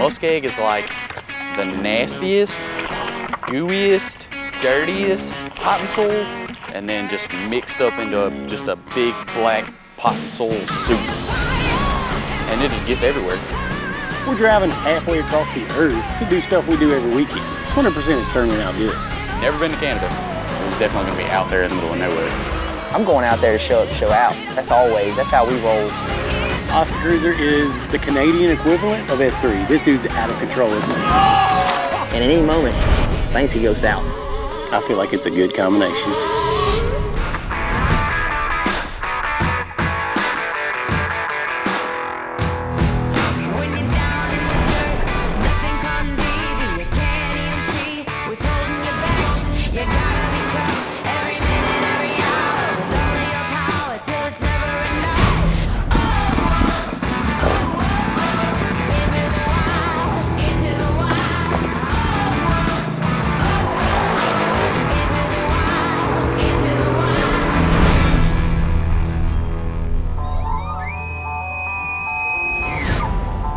Muskeg is like the nastiest, gooeyest, dirtiest pot and sole, and then just mixed up into just a big black pot and sole soup. And it just gets everywhere. We're driving halfway across the earth to do stuff we do every weekend. 100% it's turning out good. Never been to Canada. It was definitely gonna be out there in the middle of nowhere. I'm going out there to show up, show out. That's how we roll. Ostacruiser is the Canadian equivalent of S3. This dude's out of control. And at any moment, things can go south. I feel like it's a good combination.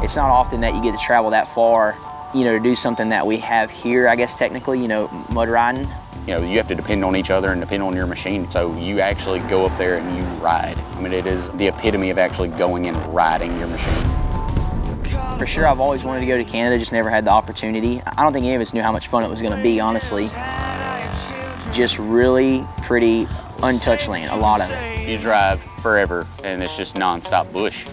It's not often that you get to travel that far, to do something that we have here, I guess technically, mud riding. You have to depend on each other and depend on your machine. So you actually go up there and you ride. I mean, it is the epitome of actually going and riding your machine. For sure, I've always wanted to go to Canada, just never had the opportunity. I don't think any of us knew how much fun it was going to be, honestly. Just really pretty, untouched land, a lot of it. You drive forever and it's just nonstop bush.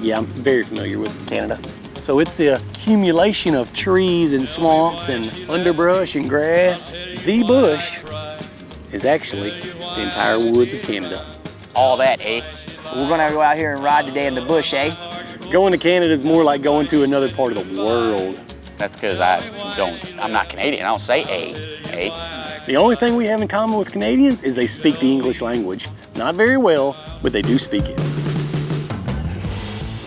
Yeah, I'm very familiar with Canada. So it's the accumulation of trees and swamps and underbrush and grass. The bush is actually the entire woods of Canada. All that, eh? We're gonna go out here and ride today in the bush, eh? Going to Canada is more like going to another part of the world. That's because I'm not Canadian. I don't say eh? The only thing we have in common with Canadians is they speak the English language. Not very well, but they do speak it.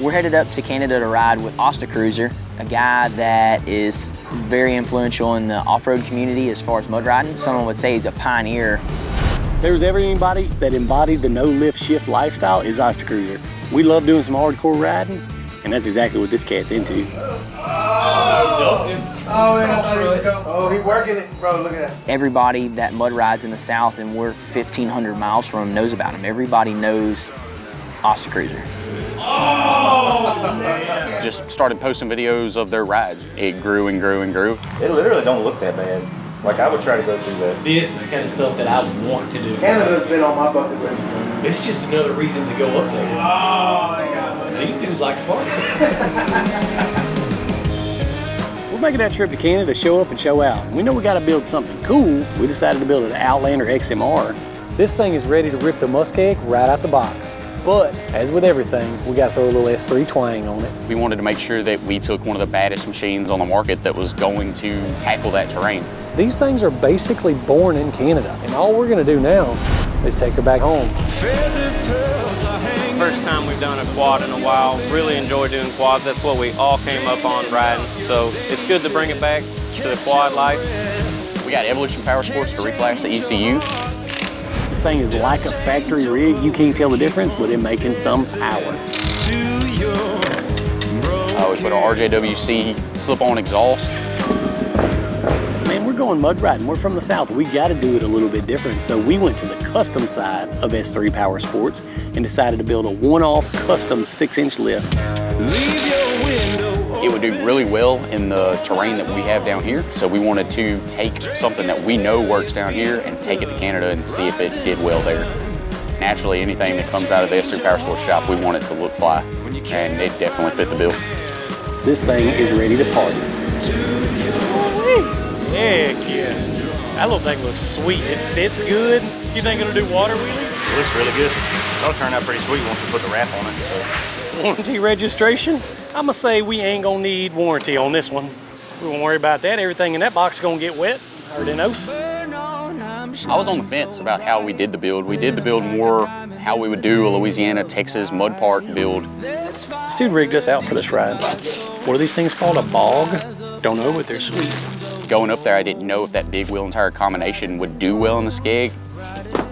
We're headed up to Canada to ride with Ostacruiser, a guy that is very influential in the off-road community as far as mud riding. Someone would say he's a pioneer. There was ever anybody that embodied the no-lift shift lifestyle is Ostacruiser. We love doing some hardcore riding, and that's exactly what this cat's into. Oh, he's working it, bro, look at that. Everybody that mud rides in the South, and we're 1,500 miles from him, knows about him. Everybody knows Ostacruiser. Oh, man. Just started posting videos of their rides. It grew and grew and grew. It literally don't look that bad. Like, I would try to go through that. This is the kind of stuff that I would want to do. Canada's been on my bucket list. It's just another reason to go up there. Oh, my God. These dudes like to party. We're making that trip to Canada to show up and show out. We know we got to build something cool. We decided to build an Outlander XMR. This thing is ready to rip the Muskeg right out the box. But, as with everything, we got to throw a little S3 twang on it. We wanted to make sure that we took one of the baddest machines on the market that was going to tackle that terrain. These things are basically born in Canada, and all we're going to do now is take her back home. First time we've done a quad in a while. Really enjoy doing quads. That's what we all came up on riding. So it's good to bring it back to the quad life. We got Evolution Powersports to reflash the ECU. This thing is like a factory rig. You can't tell the difference, but it's making some power. We put an RJWC slip-on exhaust. Man, we're going mud riding. We're from the South. We got to do it a little bit different. So we went to the custom side of S3 Powersports and decided to build a one-off custom 6-inch lift. It would do really well in the terrain that we have down here. So we wanted to take something that we know works down here and take it to Canada and see if it did well there. Naturally, anything that comes out of the S3 Powersports shop, we want it to look fly, and it definitely fit the bill. This thing is ready to party. Heck yeah. That little thing looks sweet. It sits good. You think it'll do water wheelies? It looks really good. It'll turn out pretty sweet once we put the wrap on it. So. Warranty registration? I'ma say we ain't gonna need warranty on this one. We won't worry about that. Everything in that box is gonna get wet. I already know. I was on the fence about how we did the build. We did the build more how we would do a Louisiana, Texas mud park build. This dude rigged us out for this ride. What are these things called? A bog? Don't know, but they're sweet. Going up there, I didn't know if that big wheel and tire combination would do well in the Skeg.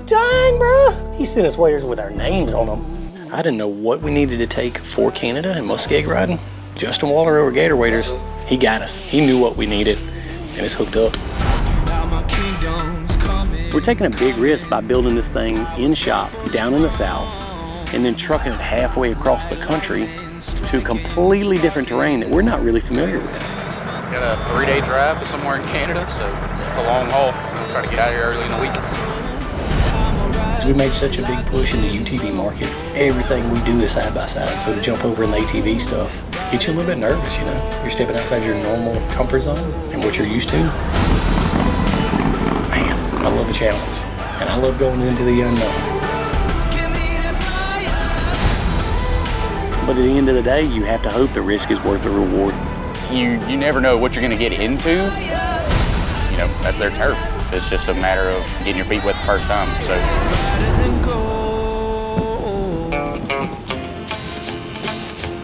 Dang, bro! He sent us waders with our names on them. I didn't know what we needed to take for Canada and Muskeg riding. Justin Waller over Gator Waders, he got us. He knew what we needed, and it's hooked up. We're taking a big risk by building this thing in shop down in the south and then trucking it halfway across the country to completely different terrain that we're not really familiar with. Got a 3-day drive to somewhere in Canada, so it's a long haul. So we'll try to get out of here early in the week. We made such a big push in the UTV market. Everything we do is side by side, so to jump over in the ATV stuff gets you a little bit nervous, you know? You're stepping outside your normal comfort zone and what you're used to. Man, I love a challenge, and I love going into the unknown. But at the end of the day, you have to hope the risk is worth the reward. You never know what you're going to get into. You know, that's their turf. It's just a matter of getting your feet wet the first time. So.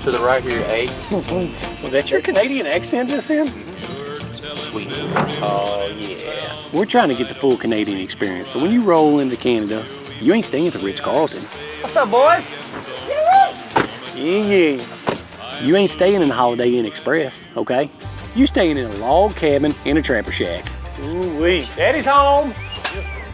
To the right here, A. Was that your Canadian accent just then? Sweet. Oh, yeah. We're trying to get the full Canadian experience. So when you roll into Canada, you ain't staying at the Ritz-Carlton. What's up, boys? Yeah. You ain't staying in the Holiday Inn Express, okay? You staying in a log cabin in a trapper shack. Ooh-wee. Daddy's home.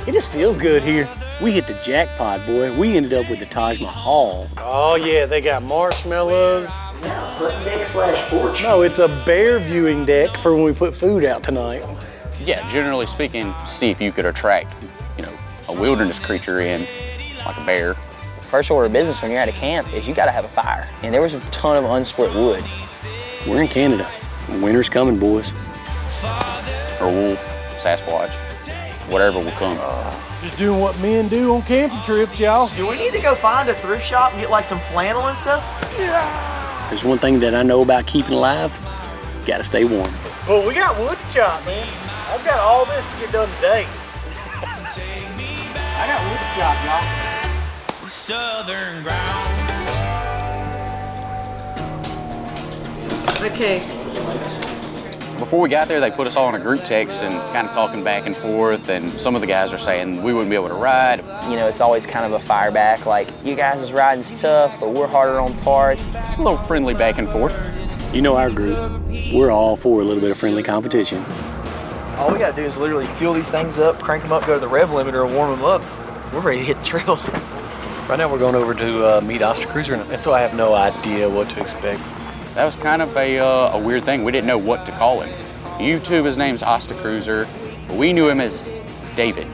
It just feels good here. We hit the jackpot, boy. We ended up with the Taj Mahal. Oh, yeah, they got marshmallows. Deck/porch. No, it's a bear viewing deck for when we put food out tonight. Yeah, generally speaking, see if you could attract, you know, a wilderness creature in, like a bear. First order of business when you're at a camp is you gotta have a fire. And there was a ton of unsplit wood. We're in Canada. Winter's coming, boys. Or wolf, Sasquatch, whatever will come. Just doing what men do on camping trips, y'all. Do we need to go find a thrift shop and get like some flannel and stuff? There's one thing that I know about keeping alive. Gotta stay warm. Well, we got wood to chop, man. I've got all this to get done today. I got wood to chop, y'all. Southern ground. Okay. Before we got there, they put us all in a group text and kind of talking back and forth, and some of the guys are saying we wouldn't be able to ride. You know, it's always kind of a fire back, like, you guys is riding's tough, but we're harder on parts. Just a little friendly back and forth. You know our group. We're all for a little bit of friendly competition. All we gotta do is literally fuel these things up, crank them up, go to the rev limiter, and warm them up. We're ready to hit the trails. Right now we're going over to meet Ostacruiser, and so I have no idea what to expect. That was kind of a weird thing. We didn't know what to call him. YouTube, his name's Ostacruiser, but we knew him as David.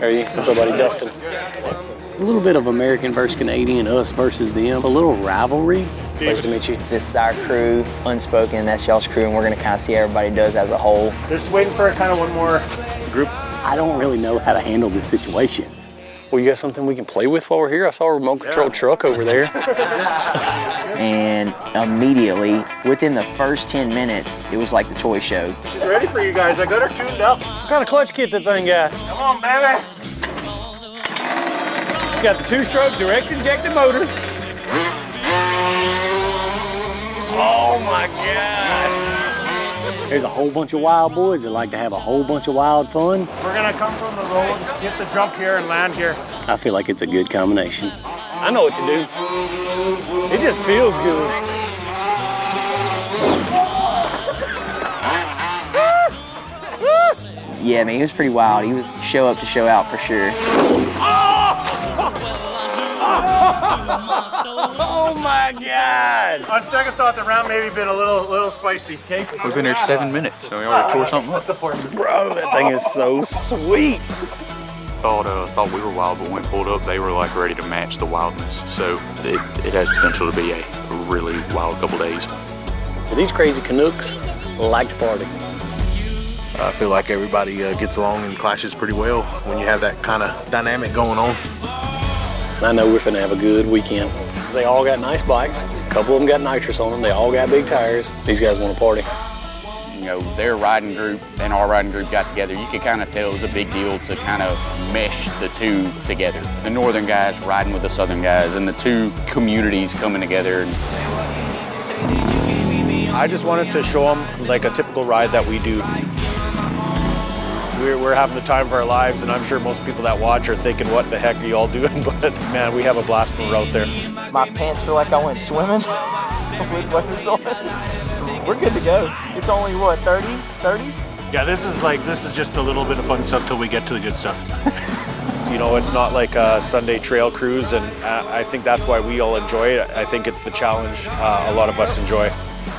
Are you? What's up, buddy? Dustin. A little bit of American versus Canadian, us versus them. A little rivalry. Pleasure to meet you. This is our crew, Unspoken, that's y'all's crew, and we're gonna kind of see how everybody does as a whole. Just waiting for kind of one more group. I don't really know how to handle this situation. Well, you got something we can play with while we're here? I saw a remote control truck over there. And immediately, within the first 10 minutes, it was like the toy show. She's ready for you guys. I got her tuned up. What kind of clutch kit that thing got? Come on, baby. It's got the 2-stroke direct injected motor. Oh my God. There's a whole bunch of wild boys that like to have a whole bunch of wild fun. We're gonna come from the road, get the jump here and land here. I feel like it's a good combination. I know what to do. It just feels good. Yeah, man, he was pretty wild. He was show up to show out for sure. Oh my God! On second thought, the round maybe been a little spicy. Okay. We've been here 7 minutes, so we already tore something up. Bro, that thing is so sweet. Thought we were wild, but when we pulled up, they were like ready to match the wildness. So it has potential to be a really wild couple days. Well, these crazy Canucks like to party. I feel like everybody gets along and clashes pretty well when you have that kind of dynamic going on. I know we're finna have a good weekend. They all got nice bikes. A couple of them got nitrous on them. They all got big tires. These guys want to party. You know, their riding group and our riding group got together. You could kind of tell it was a big deal to kind of mesh the two together. The northern guys riding with the southern guys and the two communities coming together. I just wanted to show them like a typical ride that we do. We're having the time of our lives, and I'm sure most people that watch are thinking, what the heck are you all doing? But man, we have a blast when we're out there. My pants feel like I went swimming. with butters on. We're good to go. It's only what, 30s? Yeah, this is just a little bit of fun stuff till we get to the good stuff. You know, it's not like a Sunday trail cruise, and I think that's why we all enjoy it. I think it's the challenge a lot of us enjoy.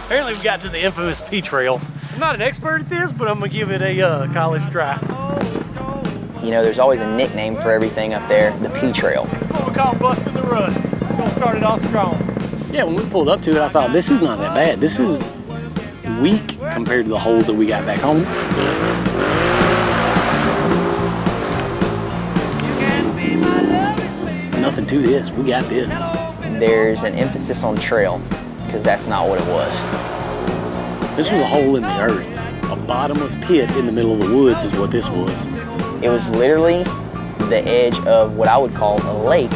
Apparently we got to the infamous P Trail. I'm not an expert at this, but I'm gonna give it a college try. You know, there's always a nickname for everything up there, the P Trail. That's what we call busting the ruts. We're gonna start it off strong. Yeah, when we pulled up to it, I thought, this is not that bad. This is weak compared to the holes that we got back home. Nothing to this, we got this. There's an emphasis on trail, because that's not what it was. This was a hole in the earth. A bottomless pit in the middle of the woods is what this was. It was literally the edge of what I would call a lake.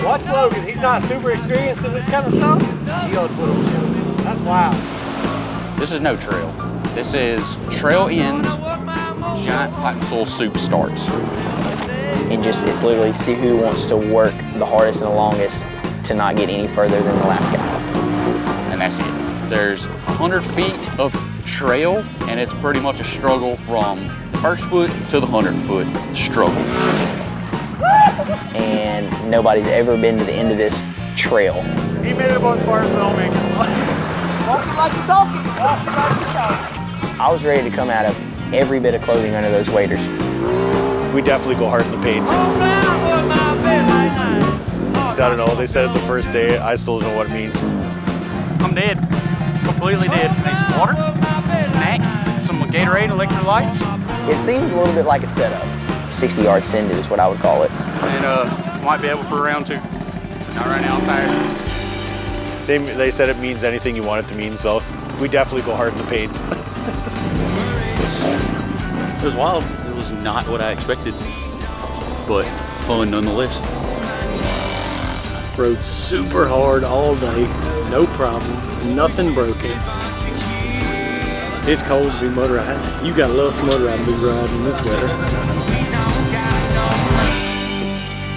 Watch Logan, he's not super experienced in this kind of stuff. You gotta put him in. That's wild. This is no trail. This is trail ends, giant pipe and soil soup starts. And just, it's literally see who wants to work the hardest and the longest to not get any further than the last guy. And that's it. There's 100 feet of trail, and it's pretty much a struggle from the first foot to the 100th foot struggle. And nobody's ever been to the end of this trail. He made it about as far as we all make it. Walking like you're talking. Walking like you're talking. I was ready to come out of every bit of clothing under those waders. We definitely go hard in the paint. I don't know, they said it the first day, I still don't know what it means. I'm dead. Completely dead. Need some water, snack, some Gatorade, electrolytes. It seemed a little bit like a setup. 60-yard send-it is what I would call it. And might be able for round 2. Not right now, I'm tired. They said it means anything you want it to mean, so we definitely go hard in the paint. It was wild. It was not what I expected, but fun nonetheless. Rode super hard all day, no problem, nothing broken. It's cold to be motor riding. You gotta love some motor riding, big riding in this weather.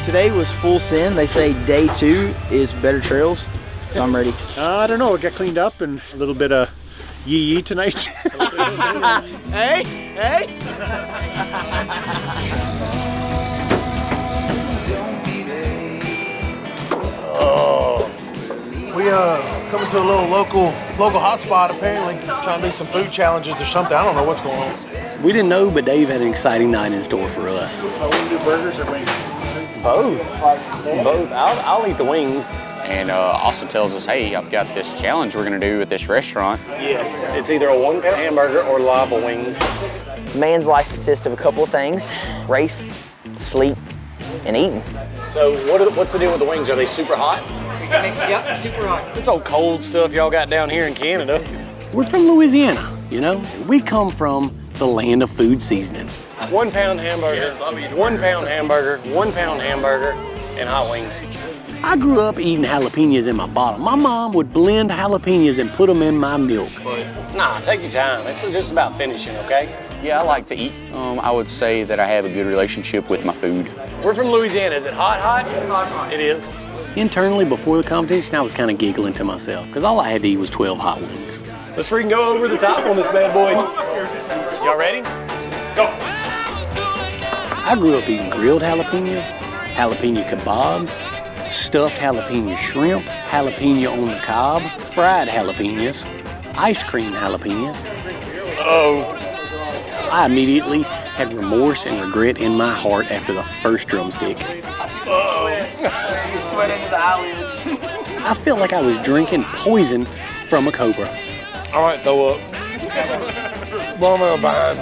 Today was full send. They say day 2 is better trails, so I'm ready. I don't know, it got cleaned up and a little bit of yee-yee tonight. Hey! We coming to a little local hotspot apparently, trying to do some food challenges or something. I don't know what's going on. We didn't know, but Dave had an exciting night in store for us. Are we gonna do burgers or wings? Both. I'll eat the wings. And Austin tells us, hey, I've got this challenge we're gonna do at this restaurant. Yes, it's either a 1-pound hamburger or lava wings. Man's life consists of a couple of things: race, sleep, and eating. So what's the deal with the wings? Are they super hot? Yep, super hot. This old cold stuff y'all got down here in Canada. We're from Louisiana, you know? We come from the land of food seasoning. 1-pound hamburger, 1-pound hamburger, 1-pound hamburger, and hot wings. I grew up eating jalapenos in my bottle. My mom would blend jalapenos and put them in my milk. Nah, take your time. This is just about finishing, okay? Yeah, I like to eat. I would say that I have a good relationship with my food. We're from Louisiana. Is it hot? Hot. It is. Internally, before the competition, I was kind of giggling to myself because all I had to eat was 12 hot wings. Let's freaking go over the top on this bad boy. Y'all ready? Go. I grew up eating grilled jalapenos, jalapeno kebabs, stuffed jalapeno shrimp, jalapeno on the cob, fried jalapenos, ice cream jalapenos. I immediately had remorse and regret in my heart after the first drumstick. I see sweat into the eyelids. I felt like I was drinking poison from a cobra. I might throw up. Well, I'm in a bind.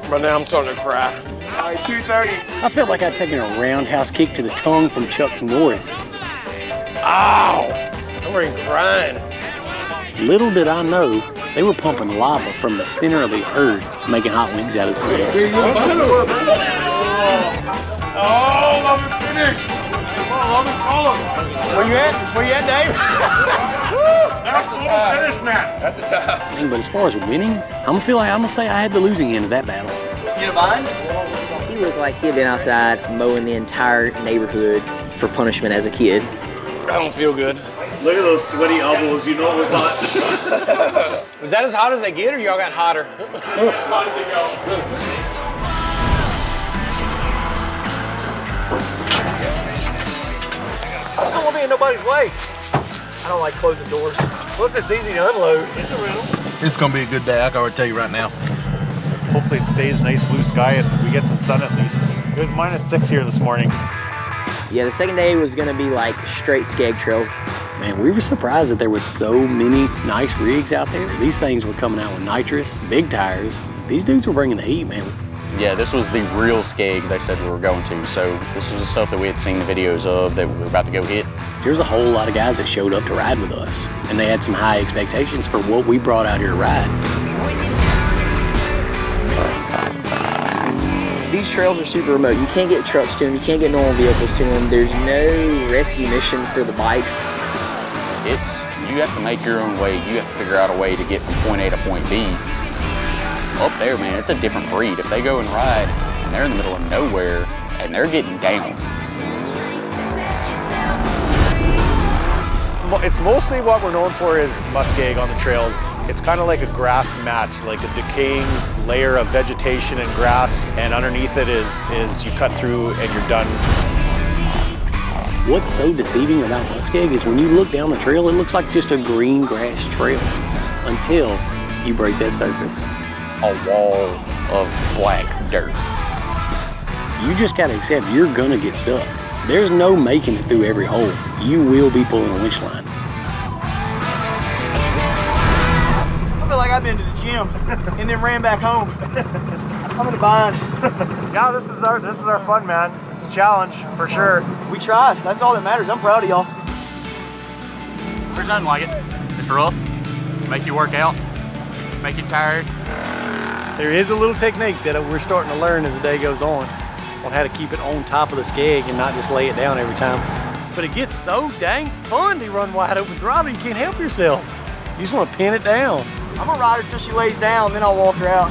But now I'm starting to cry. All right, 2:30. I felt like I'd taken a roundhouse kick to the tongue from Chuck Norris. Ow! I'm already crying. Little did I know, they were pumping lava from the center of the earth, making hot wings out of the sand. Oh, let me finish. Come on, let me follow. Where you at, Dave? That's a full finish, Matt. That's a tie. Dang, but as far as winning, I'm gonna say I had the losing end of that battle. You don't mind? He looked like he had been outside mowing the entire neighborhood for punishment as a kid. I don't feel good. Look at those sweaty elbows. You know it was hot. Was that as hot as they get, or y'all got hotter? I don't want to be in nobody's way. I don't like closing doors. Plus, it's easy to unload. It's gonna be a good day. I can already tell you right now. Hopefully it stays nice blue sky and we get some sun at least. It was -6 here this morning. Yeah, the second day was gonna be like straight skeg trails. Man, we were surprised that there was so many nice rigs out there. These things were coming out with nitrous, big tires. These dudes were bringing the heat, man. Yeah, this was the real skeg they said we were going to. So this was the stuff that we had seen the videos of that we were about to go hit. There was a whole lot of guys that showed up to ride with us, and they had some high expectations for what we brought out here to ride. These trails are super remote. You can't get trucks to them, you can't get normal vehicles to them. There's no rescue mission for the bikes. You have to make your own way. You have to figure out a way to get from point A to point B. Up there, man, it's a different breed. If they go and ride and they're in the middle of nowhere and they're getting down. It's mostly what we're known for is muskeg on the trails. It's kind of like a grass mat, like a decaying layer of vegetation and grass, and underneath it is you cut through and you're done. What's so deceiving about muskeg is when you look down the trail, it looks like just a green grass trail until you break that surface. A wall of black dirt. You just gotta accept you're gonna get stuck. There's no making it through every hole. You will be pulling a winch line. I feel like I've been to the gym and then ran back home. I'm in a bind. Yeah, this is our fun, man. It's a challenge for sure. We tried. That's all that matters. I'm proud of y'all. There's nothing like it. It's rough. Make you work out. Make you tired. There is a little technique that we're starting to learn as the day goes on how to keep it on top of the skeg and not just lay it down every time. But it gets so dang fun to run wide open throttle, you can't help yourself. You just want to pin it down. I'm gonna ride her till she lays down, then I'll walk her out.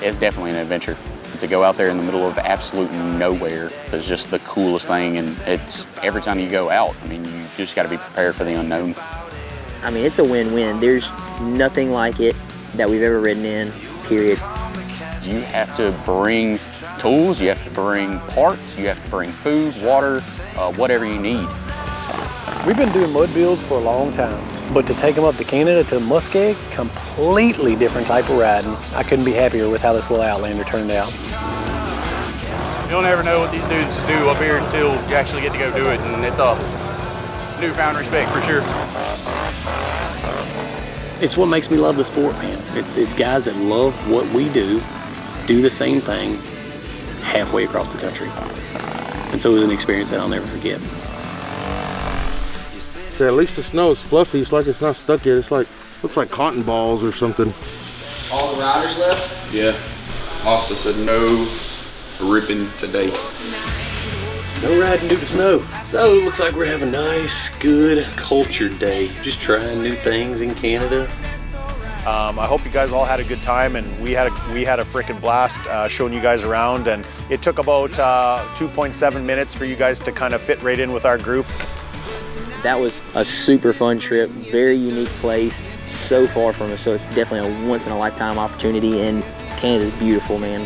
It's definitely an adventure. To go out there in the middle of absolute nowhere is just the coolest thing, and it's every time you go out, I mean, you just got to be prepared for the unknown. I mean, it's a win-win. There's nothing like it that we've ever ridden in, period. You have to bring tools, you have to bring parts, you have to bring food, water, whatever you need. We've been doing mud builds for a long time, but to take them up to Canada to Muskeg, completely different type of riding. I couldn't be happier with how this little Outlander turned out. You'll never know what these dudes do up here until you actually get to go do it, and it's a newfound respect for sure. It's what makes me love the sport, man. It's guys that love what we do the same thing halfway across the country. And so it was an experience that I'll never forget. So at least the snow is fluffy. It's like it's not stuck yet. It's like, looks like cotton balls or something. All the riders left? Yeah. Austin said no ripping today. No riding due to snow. So it looks like we're having a nice, good, cultured day. Just trying new things in Canada. I hope you guys all had a good time, and we had a freaking blast showing you guys around, and it took about 2.7 minutes for you guys to kind of fit right in with our group. That was a super fun trip, very unique place, so far from us, so it's definitely a once-in-a-lifetime opportunity, and Canada's beautiful, man.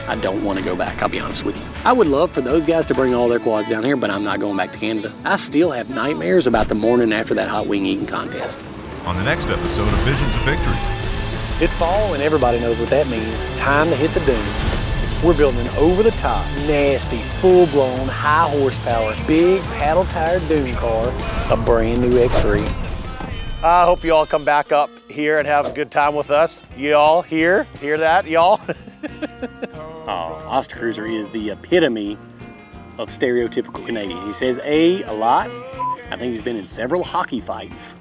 I don't want to go back, I'll be honest with you. I would love for those guys to bring all their quads down here, but I'm not going back to Canada. I still have nightmares about the morning after that hot wing eating contest. On the next episode of Visions of Victory. It's fall and everybody knows what that means. Time to hit the dunes. We're building an over-the-top, nasty, full-blown, high-horsepower, big paddle-tired dune car, a brand new X3. I hope you all come back up here and have a good time with us. Y'all hear that, y'all? Ostacruiser is the epitome of stereotypical Canadian. He says a lot. I think he's been in several hockey fights.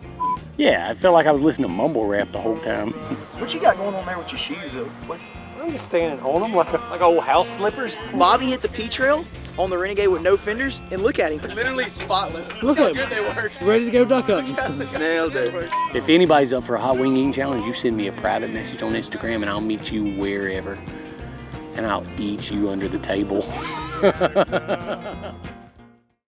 Yeah, I felt like I was listening to mumble rap the whole time. What you got going on there with your shoes, though? What? I'm just standing on them like old house slippers. Bobby hit the P trail on the Renegade with no fenders, and look at him, literally spotless. Look how good they work. Ready to go duck hunting. Nailed it. If anybody's up for a hot wing eating challenge, you send me a private message on Instagram and I'll meet you wherever. And I'll eat you under the table.